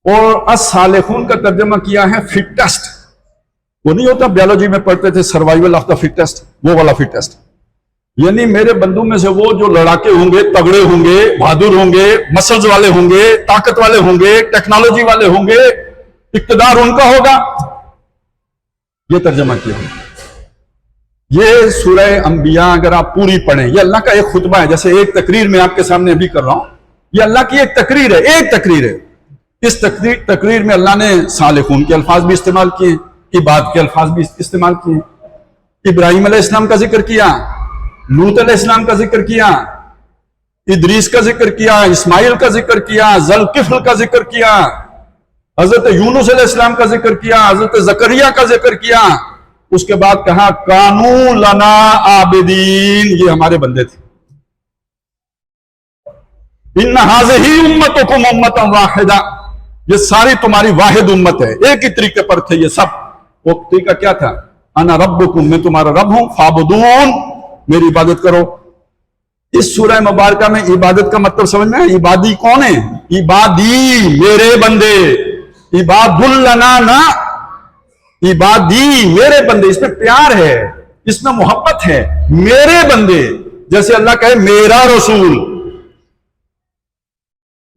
اور الصالحون کا ترجمہ کیا ہے فٹسٹ. وہ نہیں ہوتا بیولوجی میں پڑھتے تھے سروائیول آف دا فٹسٹ, وہ والا فٹسٹ. یعنی میرے بندوں میں سے وہ جو لڑاکے ہوں گے, تگڑے ہوں گے, بہادر ہوں گے, مسلز والے ہوں گے, طاقت والے ہوں گے, ٹیکنالوجی والے ہوں گے, اقتدار ان کا ہوگا. یہ ترجمہ کیا ہے. یہ سورہ انبیاء اگر آپ پوری پڑھیں, یہ اللہ کا ایک خطبہ ہے, جیسے ایک تقریر میں آپ کے سامنے ابھی کر رہا ہوں. یہ اللہ کی ایک تقریر ہے, ایک تقریر ہے. اس تقریر میں اللہ نے صالحون کے الفاظ بھی استعمال کیے, عباد کے الفاظ بھی استعمال کیے. ابراہیم علیہ السلام کا ذکر کیا, لوط علیہ السلام کا ذکر کیا, ادریس کا ذکر کیا, اسماعیل کا ذکر کیا, ذوالکفل کا ذکر کیا, حضرت یونس علیہ السلام کا ذکر کیا, حضرت زکریا کا ذکر کیا. اس کے بعد کہا کانو لنا عابدین, یہ ہمارے بندے تھے. ان ھذہ امتکم امۃ واحدہ, یہ ساری تمہاری واحد امت ہے, ایک ہی طریقے پر تھے یہ سب. وہ طریقہ کیا تھا؟ انا ربکم, میں تمہارا رب ہوں, فعبدون, میری عبادت کرو. اس سورہ مبارکہ میں عبادت کا مطلب سمجھ میں ہے. عبادی کون ہے؟ عبادی, میرے بندے. عباد لنا نا, عبادی, میرے بندے. اس میں پیار ہے, اس میں محبت ہے. میرے بندے, جیسے اللہ کہے میرا رسول.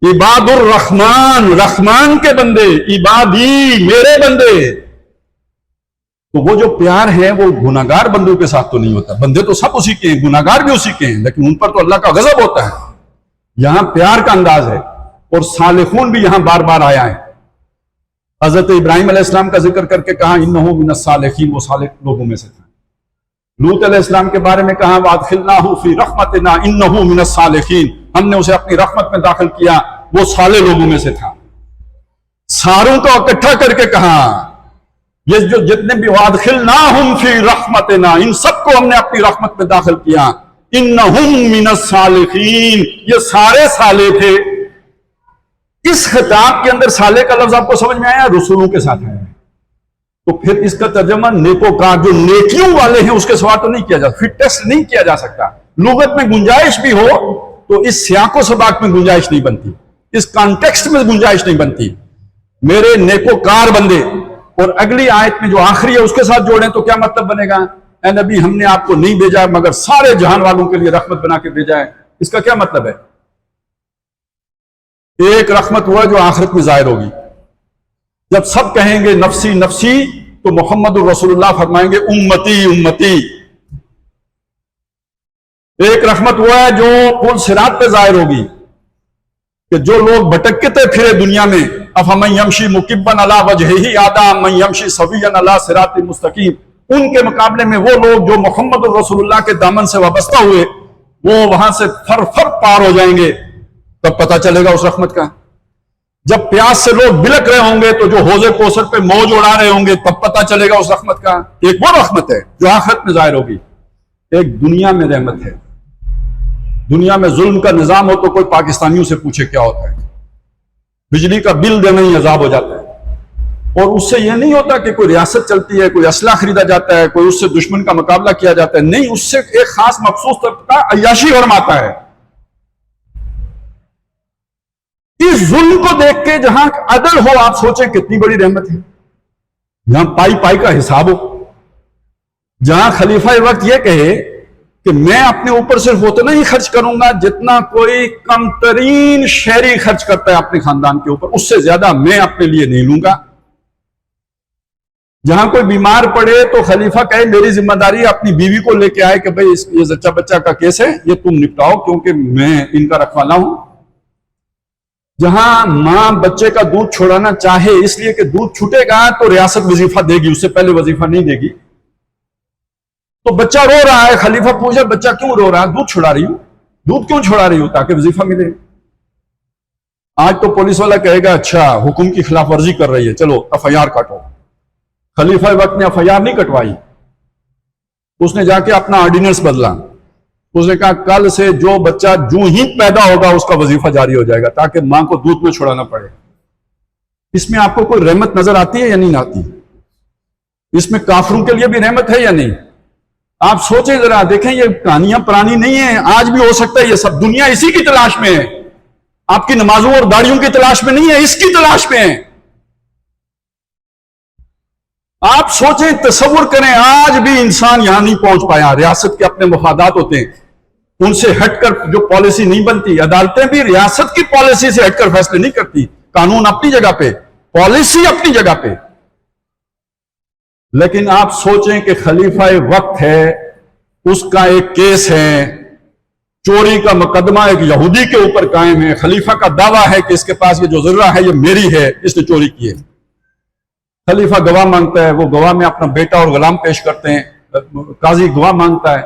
عباد الرحمن, رحمان کے بندے. عبادی, میرے بندے. تو وہ جو پیار ہے وہ گناہگار بندوں کے ساتھ تو نہیں ہوتا. بندے تو سب اسی کے ہیں, گناہگار بھی اسی کے ہیں, لیکن ان پر تو اللہ کا غضب ہوتا ہے. یہاں پیار کا انداز ہے. اور صالحون بھی یہاں بار بار آیا ہے. حضرت ابراہیم علیہ السلام کا ذکر کر کے کہا انہ من الصالحین, وہ صالح لوگوں میں سے تھا. لوط علیہ السلام کے بارے میں کہا وادخلناہ فی رحمتنا انہ من الصالحین, ہم نے اسے اپنی رحمت میں داخل کیا, وہ صالح لوگوں میں سے تھا. ساروں کو اکٹھا کر کے کہا یہ جو جتنے بھی وادخلناہم فی رحمتنا, ان سب کو ہم نے اپنی رحمت میں داخل کیا. انہم من الصالحین, یہ سارے صالح تھے. اس خطاب کے اندر صالح کا لفظ آپ کو سمجھ میں آیا؟ رسولوں کے ساتھ آیا. تو پھر اس کا ترجمہ نیکوکار, جو نیکیوں والے ہیں اس کے سوا تو نہیں کیا جا سکتا, فٹنس نہیں کیا جا سکتا. لغت میں گنجائش بھی ہو تو اس سیاق و سباق میں گنجائش نہیں بنتی, اس کانٹیکسٹ میں گنجائش نہیں بنتی. میرے نیکوکار بندے. اور اگلی آیت میں جو آخری ہے اس کے ساتھ جوڑیں تو کیا مطلب بنے گا؟ اے نبی, ہم نے آپ کو نہیں بھیجا مگر سارے جہان والوں کے لیے رحمت بنا کے بھیجا ہے. اس کا کیا مطلب ہے؟ ایک رحمت وہ ہے جو آخرت میں ظاہر ہوگی. جب سب کہیں گے نفسی نفسی تو محمد الرسول اللہ فرمائیں گے امتی امتی. ایک رحمت وہ ہے جو پل صراط پہ ظاہر ہوگی کہ جو لوگ بھٹکتے پھرے دنیا میں, افمن یمشی مکبا علی وجہہ اہدی من یمشی سویا علی صراط مستقیم, ان کے مقابلے میں وہ لوگ جو محمد رسول اللہ کے دامن سے وابستہ ہوئے وہ وہاں سے فر فر پار ہو جائیں گے. تب پتہ چلے گا اس رحمت کا. جب پیاس سے لوگ بلک رہے ہوں گے تو جو حوض کوثر پہ موج اڑا رہے ہوں گے تب پتہ چلے گا اس رحمت کا. ایک وہ رحمت ہے جو آخرت میں ظاہر ہوگی, ایک دنیا میں رحمت ہے. دنیا میں ظلم کا نظام ہو تو کوئی پاکستانیوں سے پوچھے کیا ہوتا ہے. بجلی کا بل دینا ہی عذاب ہو جاتا ہے. اور اس سے یہ نہیں ہوتا کہ کوئی ریاست چلتی ہے, کوئی اسلحہ خریدا جاتا ہے, کوئی اس سے دشمن کا مقابلہ کیا جاتا ہے. نہیں, اس سے ایک خاص مخصوص طبقہ عیاشی فرماتا ہے. اس ظلم کو دیکھ کے جہاں عدل ہو, آپ سوچیں کتنی بڑی رحمت ہے. جہاں پائی پائی کا حساب ہو, جہاں خلیفہ وقت یہ کہے کہ میں اپنے اوپر صرف اتنا ہی خرچ کروں گا جتنا کوئی کم ترین شہری خرچ کرتا ہے اپنے خاندان کے اوپر, اس سے زیادہ میں اپنے لیے نہیں لوں گا. جہاں کوئی بیمار پڑے تو خلیفہ کہے میری ذمہ داری اپنی بیوی کو لے کے آئے کہ بھئی یہ زچہ بچہ کا کیس ہے, یہ تم نپٹاؤ کیونکہ میں ان کا رکھوالا ہوں. جہاں ماں بچے کا دودھ چھوڑانا چاہے اس لیے کہ دودھ چھوٹے گا تو ریاست وظیفہ دے گی, اس سے پہلے وظیفہ نہیں دے گی. تو بچہ رو رہا ہے, خلیفہ پوچھے بچہ کیوں رو رہا ہے؟ دودھ چھوڑا رہی ہوں. دودھ کیوں چھوڑا رہی ہوں؟ تاکہ وظیفہ ملے. آج تو پولیس والا کہے گا اچھا حکم کی خلاف ورزی کر رہی ہے, چلو FIR کاٹو. خلیفہ وقت نے FIR نہیں کٹوائی, اس نے جا کے اپنا آرڈیننس بدلا. اس نے کہا کل سے جو بچہ جو ہی پیدا ہوگا اس کا وظیفہ جاری ہو جائے گا تاکہ ماں کو دودھ میں چھڑانا پڑے. اس میں آپ کو کوئی رحمت نظر آتی ہے یا نہیں آتی؟ اس میں کافروں کے لیے بھی رحمت ہے یا نہیں؟ آپ سوچیں ذرا, دیکھیں یہ کہانیاں پرانی نہیں ہیں, آج بھی ہو سکتا ہے یہ سب. دنیا اسی کی تلاش میں ہے, آپ کی نمازوں اور داڑیوں کی تلاش میں نہیں ہے, اس کی تلاش میں ہے. آپ سوچیں, تصور کریں, آج بھی انسان یہاں نہیں پہنچ پایا. ریاست کے اپنے مفادات ہوتے ہیں, ان سے ہٹ کر جو پالیسی نہیں بنتی. عدالتیں بھی ریاست کی پالیسی سے ہٹ کر فیصلے نہیں کرتی. قانون اپنی جگہ پہ, پالیسی اپنی جگہ پہ. لیکن آپ سوچیں کہ خلیفہ وقت ہے, اس کا ایک کیس ہے, چوری کا مقدمہ ایک یہودی کے اوپر قائم ہے. خلیفہ کا دعویٰ ہے کہ اس کے پاس یہ جو ذرہ ہے یہ میری ہے, اس نے چوری کی ہے. خلیفہ گواہ مانگتا ہے, وہ گواہ میں اپنا بیٹا اور غلام پیش کرتے ہیں. قاضی گواہ مانگتا ہے,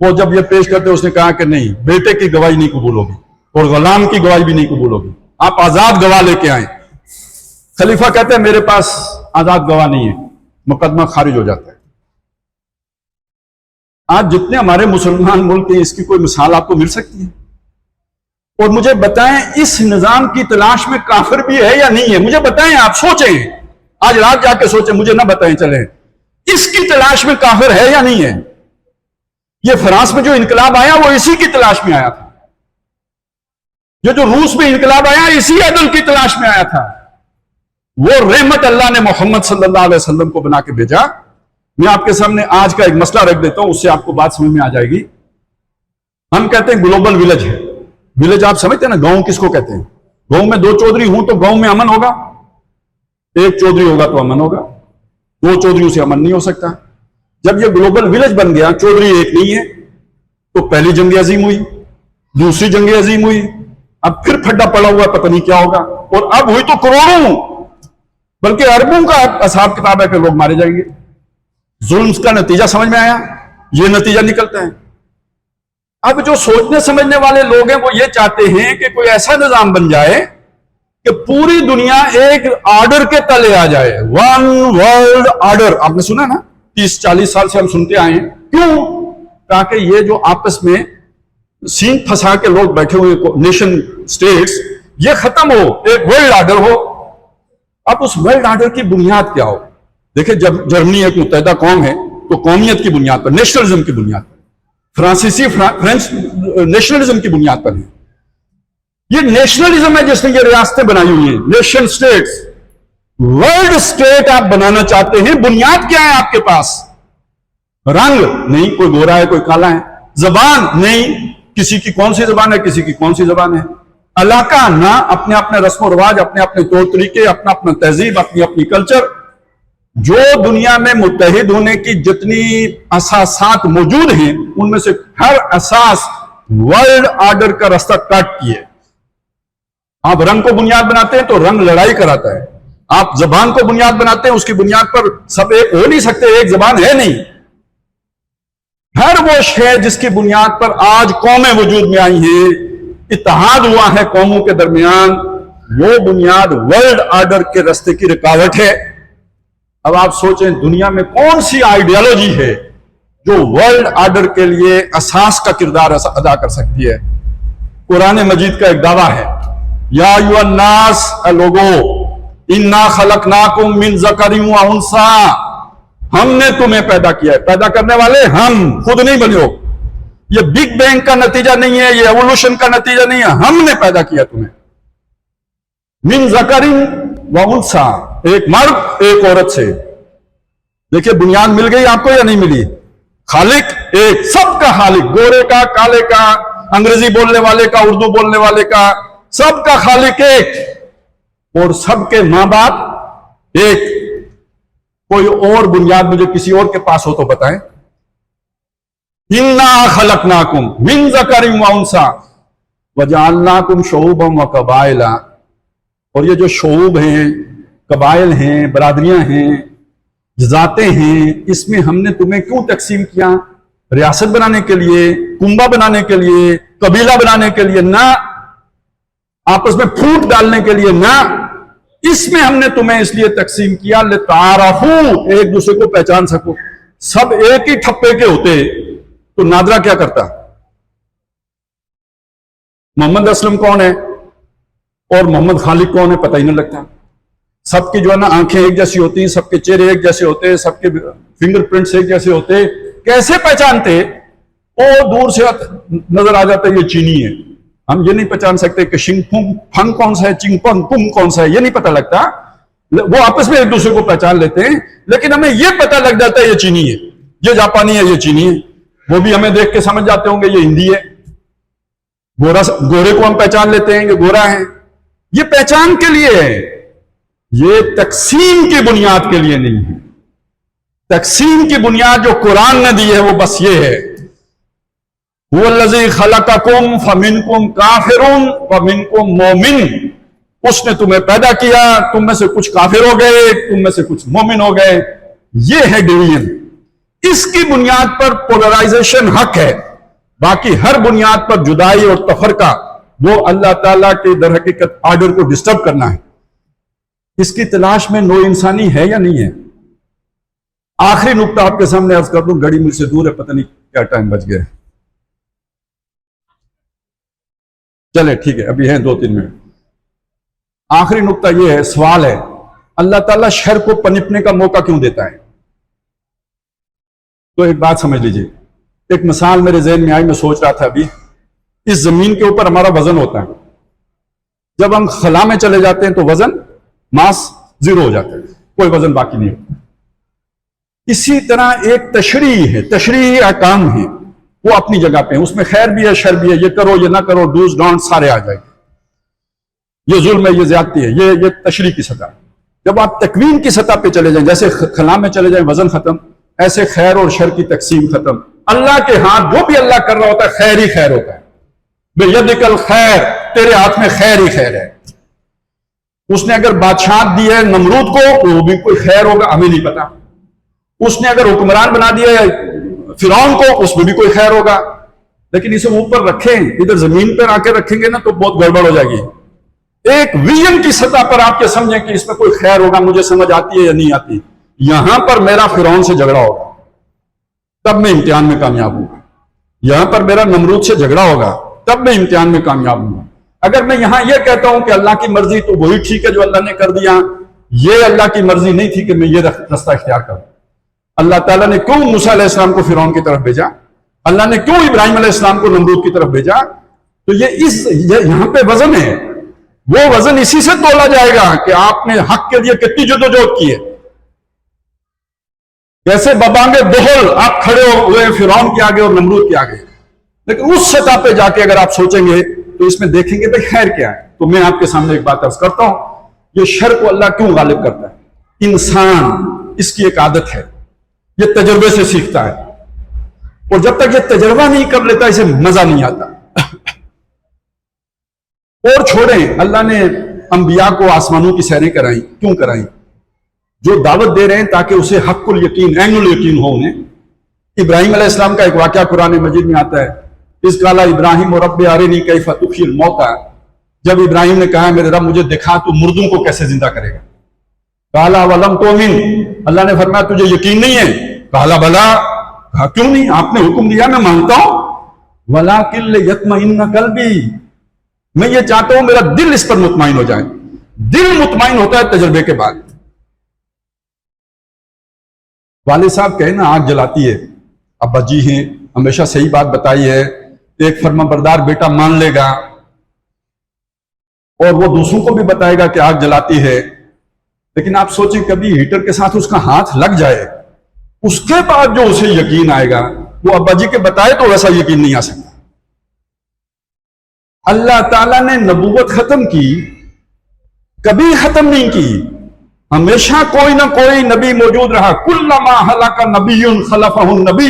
وہ جب یہ پیش کرتے ہیں اس نے کہا کہ نہیں, بیٹے کی گواہی نہیں قبول ہوگی اور غلام کی گواہی بھی نہیں قبول ہوگی, آپ آزاد گواہ لے کے آئیں. خلیفہ کہتے ہیں میرے پاس آزاد گواہ نہیں ہے, مقدمہ خارج ہو جاتا ہے. آج جتنے ہمارے مسلمان ملک ہیں اس کی کوئی مثال آپ کو مل سکتی ہے؟ اور مجھے بتائیں اس نظام کی تلاش میں کافر بھی ہے یا نہیں ہے؟ مجھے بتائیں, آپ سوچیں, آج رات جا کے سوچیں, مجھے نہ بتائیں چلیں اس کی تلاش میں کافر ہے یا نہیں ہے. یہ فرانس میں جو انقلاب آیا وہ اسی کی تلاش میں آیا تھا. یہ جو روس میں انقلاب آیا اسی عدل کی تلاش میں آیا تھا. وہ رحمت اللہ نے محمد صلی اللہ علیہ وسلم کو بنا کے بھیجا. میں آپ کے سامنے آج کا ایک مسئلہ رکھ دیتا ہوں, اس سے آپ کو بات سمجھ میں آ جائے گی. ہم کہتے ہیں گلوبل ولیج ہے. ولیج آپ سمجھتے ہیں نا, گاؤں کس کو کہتے ہیں؟ گاؤں میں 2 چودھری ہوں تو گاؤں میں امن ہوگا. 1 چودھری ہوگا تو امن ہوگا, 2 چودھریوں سے امن نہیں ہو سکتا. جب یہ گلوبل ولیج بن گیا, چودھری ایک نہیں ہے, تو پہلی جنگ عظیم ہوئی, دوسری جنگ عظیم ہوئی, اب پھر پھڈا پڑا ہوا پتہ نہیں کیا ہوگا, اور اب ہوئی تو کروڑوں بلکہ اربوں کا حساب کتاب ہے کہ لوگ مارے جائیں گے. ظلم کا نتیجہ سمجھ میں آیا؟ یہ نتیجہ نکلتا ہے. اب جو سوچنے سمجھنے والے لوگ ہیں وہ یہ چاہتے ہیں کہ کوئی ایسا نظام بن جائے کہ پوری دنیا ایک آرڈر کے تلے آ جائے. ون ورلڈ آرڈر, آپ نے سنا نا, 30-40 سال سے ہم سنتے آئے ہیں. کیوں؟ تاکہ یہ جو آپس میں سینگ پھنسا کے لوگ بیٹھے ہوئے نیشن سٹیٹس, یہ ختم ہو, ایک ورلڈ آرڈر ہو. اب اس ورلڈ آرڈر کی بنیاد کیا ہو؟ دیکھیں, جب جرمنی ایک متحدہ قوم ہے تو قومیت کی بنیاد پر, نیشنلزم کی بنیاد پر, فرانسیسی فرینچ نیشنلزم کی بنیاد پر ہے. یہ نیشنلزم ہے جس نے یہ ریاستیں بنائی ہوئی ہیں, نیشن سٹیٹس. ورلڈ سٹیٹ آپ بنانا چاہتے ہیں, بنیاد کیا ہے آپ کے پاس؟ رنگ نہیں, کوئی گورا ہے کوئی کالا ہے. زبان نہیں, کسی کی کون سی زبان ہے کسی کی کون سی زبان ہے. علاقہ نہ, اپنے اپنے رسم و رواج, اپنے اپنے طور طریقے, اپنا اپنا تہذیب, اپنی اپنی کلچر. جو دنیا میں متحد ہونے کی جتنی اساسات موجود ہیں ان میں سے ہر اساس ورلڈ آرڈر کا راستہ کاٹتی ہے. آپ رنگ کو بنیاد بناتے ہیں تو رنگ لڑائی کراتا ہے. آپ زبان کو بنیاد بناتے ہیں، اس کی بنیاد پر سب ایک ہو نہیں سکتے، ایک زبان ہے نہیں. ہر وہ شے جس کی بنیاد پر آج قومیں وجود میں آئی ہیں، اتحاد ہوا ہے قوموں کے درمیان، وہ بنیاد ورلڈ آرڈر کے راستے کی رکاوٹ ہے. اب آپ سوچیں دنیا میں کون سی آئیڈیالوجی ہے جو ورلڈ آرڈر کے لیے اساس کا کردار ادا کر سکتی ہے؟ قرآن مجید کا ایک دعویٰ ہے، یا ایھا الناس، اے لوگو، انا خلقناکم من ذکر و انثی، ہم نے تمہیں پیدا کیا ہے. پیدا کرنے والے ہم، خود نہیں بنے ہو. یہ بگ بینگ کا نتیجہ نہیں ہے، یہ ایوولوشن کا نتیجہ نہیں ہے، ہم نے پیدا کیا تمہیں. من ذکر و انثی، ایک مرد ایک عورت سے. دیکھیں بنیاد مل گئی آپ کو یا نہیں ملی؟ خالق ایک، سب کا خالق، گورے کا، کالے کا، انگریزی بولنے والے کا، اردو بولنے والے کا، سب کا خالق ایک، اور سب کے ماں باپ ایک. کوئی اور بنیاد مجھے کسی اور کے پاس ہو تو بتائیں. انا خلقناکم من ذکر و انثی وجعلناکم شعوبا وقبائل، اور یہ جو شعوب ہیں، قبائل ہیں، برادریاں ہیں، ذاتیں ہیں، اس میں ہم نے تمہیں کیوں تقسیم کیا؟ ریاست بنانے کے لیے، کنبہ بنانے کے لیے، قبیلہ بنانے کے لیے نہ، آپس میں پھوٹ ڈالنے کے لیے نہ. اس میں ہم نے تمہیں اس لیے تقسیم کیا لتعارفوا، ایک دوسرے کو پہچان سکو. سب ایک ہی ٹھپے کے ہوتے تو نادرا کیا کرتا؟ محمد اسلم کون ہے اور محمد خالق کون ہے پتہ ہی نہیں لگتا. سب کی جو ہے نا آنکھیں ایک جیسی ہوتی ہیں، سب کے چہرے ایک جیسے ہوتے، سب کے فنگر پرنٹس ایک جیسے ہوتے، کیسے پہچانتے؟ اور دور سے نظر آ جاتا ہے یہ چینی ہے. ہم یہ نہیں پہچان سکتے کہ شنگ پھنگ کون سا ہے، چنگ پنگ پنگ کون سا ہے، یہ نہیں پتہ لگتا. وہ آپس میں ایک دوسرے کو پہچان لیتے ہیں، لیکن ہمیں یہ پتہ لگ جاتا ہے یہ چینی ہے، یہ جاپانی ہے، یہ چینی ہے. وہ بھی ہمیں دیکھ کے سمجھ جاتے ہوں گے یہ ہندی ہے. گورے کو ہم پہچان لیتے ہیں کہ گورا ہے. یہ پہچان کے لیے ہے، یہ تقسیم کی بنیاد کے لیے نہیں ہے. تقسیم کی بنیاد جو قرآن نے دی ہے وہ بس یہ ہے، هو الذی خلقکم فمنکم کافر ومنکم مومن. اس نے تمہیں پیدا کیا، تم میں سے کچھ کافر ہو گئے، تم میں سے کچھ مومن ہو گئے. یہ ہے ڈویژن. اس کی بنیاد پر پولرائزیشن حق ہے، باقی ہر بنیاد پر جدائی اور تفرقہ وہ اللہ تعالیٰ کے در حقیقت آرڈر کو ڈسٹرب کرنا ہے. اس کی تلاش میں نو انسانی ہے یا نہیں ہے؟ آخری نقطہ آپ کے سامنے عرض کر دوں، گھڑی مجھ سے دور ہے، پتہ نہیں کیا ٹائم بچ گیا. چلے ٹھیک ہے، ابھی ہیں 2-3 منٹ. آخری نقطہ یہ ہے، سوال ہے، اللہ تعالیٰ شر کو پنپنے کا موقع کیوں دیتا ہے؟ تو ایک بات سمجھ لیجئے. ایک مثال میرے ذہن میں آئی، میں سوچ رہا تھا ابھی. اس زمین کے اوپر ہمارا وزن ہوتا ہے، جب ہم خلا میں چلے جاتے ہیں تو وزن ماس 0 ہو جاتا ہے، کوئی وزن باقی نہیں ہوتا. اسی طرح ایک تشریع ہے، تشریعی احکام ہیں، وہ اپنی جگہ پہ ہیں، اس میں خیر بھی ہے شر بھی ہے، یہ کرو یہ نہ کرو، ڈوز ڈونٹ سارے آ جائیں گے. یہ ظلم ہے، یہ زیادتی ہے، یہ تشریع کی سطح. جب آپ تکوین کی سطح پہ چلے جائیں، جیسے خلا میں چلے جائیں وزن ختم، ایسے خیر اور شر کی تقسیم ختم. اللہ کے ہاتھ جو بھی اللہ کر رہا ہوتا ہے خیر ہی خیر ہوتا ہے. بِیَدِکَ الْخَیْرُ، تیرے ہاتھ میں خیر ہی خیر ہے. اس نے اگر بادشاہت دی ہے نمرود کو، وہ بھی کوئی خیر ہوگا، ہمیں نہیں پتا. اس نے اگر حکمران بنا دیا ہے فرعون کو، اس میں بھی کوئی خیر ہوگا. لیکن اسے اوپر رکھیں، ادھر زمین پر آ کے رکھیں گے نا تو بہت گڑبڑ ہو جائے گی. ایک ویژن کی سطح پر آپ کے سمجھیں کہ اس میں کوئی خیر ہوگا، مجھے سمجھ آتی ہے یا نہیں آتی. یہاں پر میرا فرعون سے جھگڑا ہوگا تب میں امتحان میں کامیاب ہوں گا. یہاں پر میرا نمرود سے جھگڑا ہوگا تب میں امتحان میں کامیاب ہوں گا. اگر میں یہاں یہ کہتا ہوں کہ اللہ کی مرضی تو وہی ٹھیک ہے جو اللہ نے کر دیا، یہ اللہ کی مرضی نہیں تھی کہ میں یہ رستہ اختیار کروں. اللہ تعالیٰ نے کیوں موسیٰ علیہ السلام کو فرعون کی طرف بھیجا؟ اللہ نے کیوں ابراہیم علیہ السلام کو نمرود کی طرف بھیجا؟ تو یہاں پہ وزن ہے. وہ وزن اسی سے تولا جائے گا کہ آپ نے حق کے لیے کتنی جدوجہد کی ہے. کیسے ببانگے بہل آپ کھڑے ہوئے فرعون کے آگے اور نمرود کے آگے. لیکن اس سطح پہ جا کے اگر آپ سوچیں گے تو اس میں دیکھیں گے بھائی خیر کیا ہے. تو میں آپ کے سامنے ایک بات عرض کرتا ہوں، یہ شر کو اللہ کیوں غالب کرتا ہے؟ انسان، اس کی ایک عادت ہے، یہ تجربے سے سیکھتا ہے، اور جب تک یہ تجربہ نہیں کر لیتا اسے مزہ نہیں آتا. اور چھوڑیں، اللہ نے انبیاء کو آسمانوں کی سیریں کرائیں. کیوں کرائیں؟ جو دعوت دے رہے ہیں تاکہ اسے حق الیقین، عین الیقین ہو انہیں. ابراہیم علیہ السلام کا ایک واقعہ قرآن مجید میں آتا ہے، اس قال ابراہیم رب ارنی کیف تحیی الموتى. جب ابراہیم نے کہا میرے رب مجھے دکھا تو مردوں کو کیسے زندہ کرے گا. قال ولم تؤمن، اللہ نے فرمایا تجھے یقین نہیں ہے. قال بلا، کہا کیوں نہیں، آپ نے حکم دیا میں مانتا ہوں. ولکن لیطمئن قلبی، میں یہ چاہتا ہوں میرا دل اس پر مطمئن ہو جائے. دل مطمئن ہوتا ہے تجربے کے بعد. والد صاحب کہے نا آگ جلاتی ہے، ابا جی ہیں ہمیشہ صحیح بات بتائی ہے، ایک فرما بردار بیٹا مان لے گا اور وہ دوسروں کو بھی بتائے گا کہ آگ جلاتی ہے. لیکن آپ سوچیں کبھی ہیٹر کے ساتھ اس کا ہاتھ لگ جائے، اس کے بعد جو اسے یقین آئے گا وہ ابا جی کے بتائے تو ویسا یقین نہیں آ سکتا. اللہ تعالیٰ نے نبوت ختم کی، کبھی ختم نہیں کی، ہمیشہ کوئی نہ کوئی نبی موجود رہا. کلما ہلاک نبی خلفہ النبی،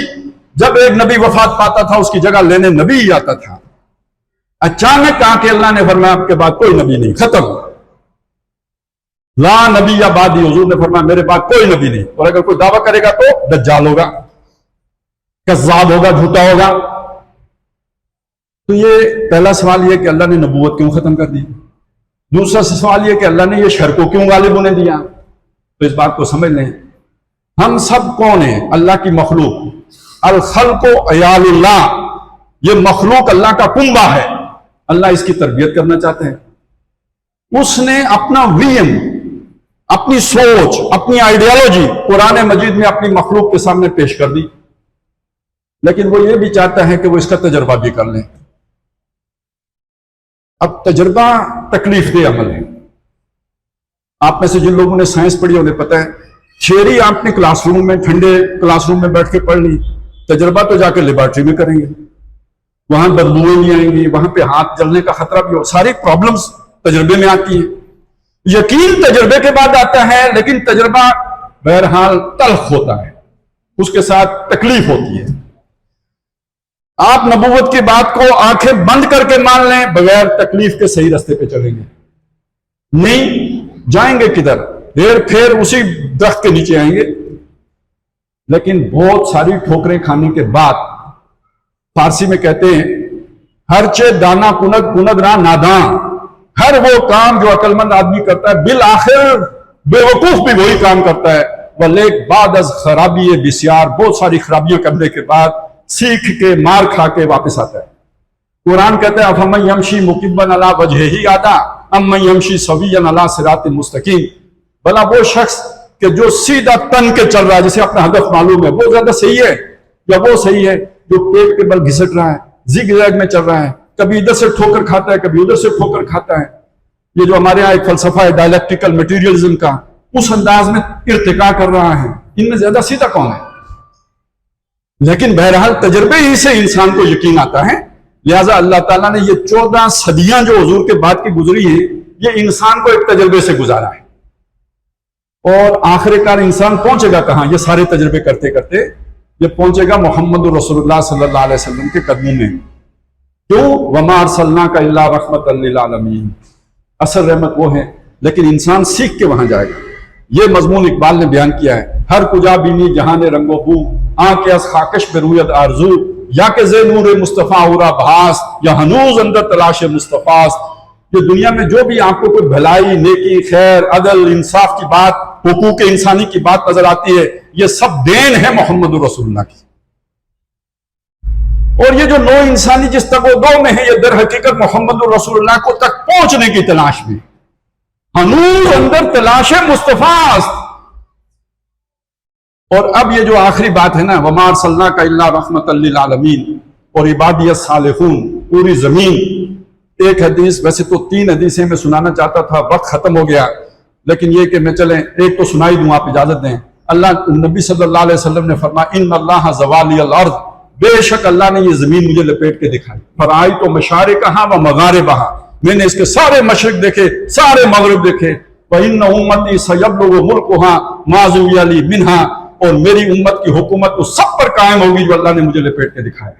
جب ایک نبی وفات پاتا تھا اس کی جگہ لینے نبی ہی آتا تھا. اچانک آ کے اللہ نے فرمایا آپ کے بعد کوئی نبی نہیں، ختم. لا نبی یا بعدی، حضور نے فرمایا میرے بعد کوئی نبی نہیں. اور اگر کوئی دعویٰ کرے گا تو دجال ہوگا، کذاب ہوگا، جھوٹا ہوگا. تو یہ پہلا سوال یہ کہ اللہ نے نبوت کیوں ختم کر دی. دوسرا سوال یہ کہ اللہ نے یہ شر کو کیوں غالب ہونے دیا. تو اس بات کو سمجھ لیں، ہم سب کون ہیں؟ اللہ کی مخلوق. الخلق عیال اللہ، یہ مخلوق اللہ کا کنبہ ہے. اللہ اس کی تربیت کرنا چاہتے ہیں. اس نے اپنا ویم، اپنی سوچ، اپنی آئیڈیالوجی قرآن مجید میں اپنی مخلوق کے سامنے پیش کر دی. لیکن وہ یہ بھی چاہتا ہے کہ وہ اس کا تجربہ بھی کر لیں. اب تجربہ تکلیف دہ عمل ہے. آپ میں سے جن لوگوں نے سائنس پڑھی انہیں پتہ ہے، تھیوری آپ نے کلاس روم میں، ٹھنڈے کلاس روم میں بیٹھ کے پڑھ لی، تجربہ تو جا کے لیبارٹری میں کریں گے. وہاں بدبوئیں بھی آئیں گی، وہاں پہ ہاتھ جلنے کا خطرہ بھی ہو، ساری پرابلمز تجربے میں آتی ہیں. یقین تجربے کے بعد آتا ہے، لیکن تجربہ بہرحال تلخ ہوتا ہے، اس کے ساتھ تکلیف ہوتی ہے. آپ نبوت کی بات کو آنکھیں بند کر کے مان لیں، بغیر تکلیف کے صحیح راستے پہ چلیں گے نہیں. جائیں گے کدھر؟ پھر اسی درخت کے نیچے آئیں گے. لیکن بہت ساری ٹھوکریں کھانے کے بعد، فارسی میں کہتے ہیں ہر چے دانا کند کند را ناداں، ہر وہ کام جو عقل مند آدمی کرتا ہے بالآخر بے وقوف بھی وہی کام کرتا ہے. ولیک بعد از خرابی بسیار، بہت ساری خرابیاں کرنے کے بعد سیکھ کے مار کھا کے واپس آتا ہے. قرآن کہتا ہے افمن یمشی مکبا علی وجہہ اہدی امن یمشی سویا علی صراط مستقیم. بھلا وہ شخص کہ جو سیدھا تن کے چل رہا ہے، جسے اپنا ہدف معلوم ہے، وہ زیادہ صحیح ہے یا وہ صحیح ہے جو پیٹ کے بل گھسٹ رہا ہے، زگ زیگ میں چل رہا ہے، کبھی ادھر سے ٹھوکر کھاتا ہے، کبھی ادھر سے ٹھوکر کھاتا ہے. یہ جو ہمارے ہاں ایک فلسفہ ہے ڈائلیکٹیکل میٹیریلزم کا، اس انداز میں ارتقا کر رہا ہے. ان میں زیادہ سیدھا کون ہے؟ لیکن بہرحال تجربے ہی سے انسان کو یقین آتا ہے. لہٰذا اللہ تعالیٰ نے یہ 14 صدیاں جو حضور کے بعد کی گزری ہیں، یہ انسان کو ایک تجربے سے گزارا ہے. اور آخر کار انسان پہنچے گا کہاں؟ یہ سارے تجربے کرتے کرتے یہ پہنچے گا محمد رسول اللہ صلی اللہ علیہ وسلم کے قدموں میں. کیوں؟ وما ارسلناک الا رحمۃ للعالمین. اصل رحمت وہ ہے، لیکن انسان سیکھ کے وہاں جائے گا. یہ مضمون اقبال نے بیان کیا ہے. ہر کجا بینی جہان رنگ و بو، آنکھ از خاکش پہ رویت آرزو، یا کہ زے نور مصطفیٰ اورا بھاس، یا ہنوز اندر تلاش مصطفیٰ. یہ دنیا میں جو بھی آپ کو کوئی بھلائی، نیکی، خیر، عدل، انصاف کی بات، حقوق انسانی کی بات نظر آتی ہے، یہ سب دین ہے محمد رسول اللہ کی. اور یہ جو نو انسانی جس تک وہ دو میں ہے، یہ در حقیقت محمد رسول اللہ کو تک پہنچنے کی تلاش میں، ہنوز اندر تلاش مصطفیٰ. اور اب یہ جو آخری بات ہے نا، وما ارسلناک الا رحمۃ للعالمین اور عبادی الصالحون، پوری زمین. ایک حدیث، ویسے تو 3 حدیثیں میں سنانا چاہتا تھا، وقت ختم ہو گیا، لیکن یہ کہ میں چلیں ایک تو سنائی دوں، آپ اجازت دیں. اللہ نبی صلی اللہ علیہ وسلم نے فرمایا ان اللہ زوالی الارض، بے شک اللہ نے یہ زمین مجھے لپیٹ کے دکھائی. فرآئی تو مشارقہا و مغاربہا، میں نے اس کے سارے مشرق دیکھے، سارے مغرب دیکھے. وَإِنَّ أُمَّتِي سَيَبْلُغُ مُلْكُهَا مَا زُوِّيَ لِي مِنْهَا، اور میری امت کی حکومت تو سب پر قائم ہوگی جو اللہ نے مجھے لپیٹ کے دکھایا.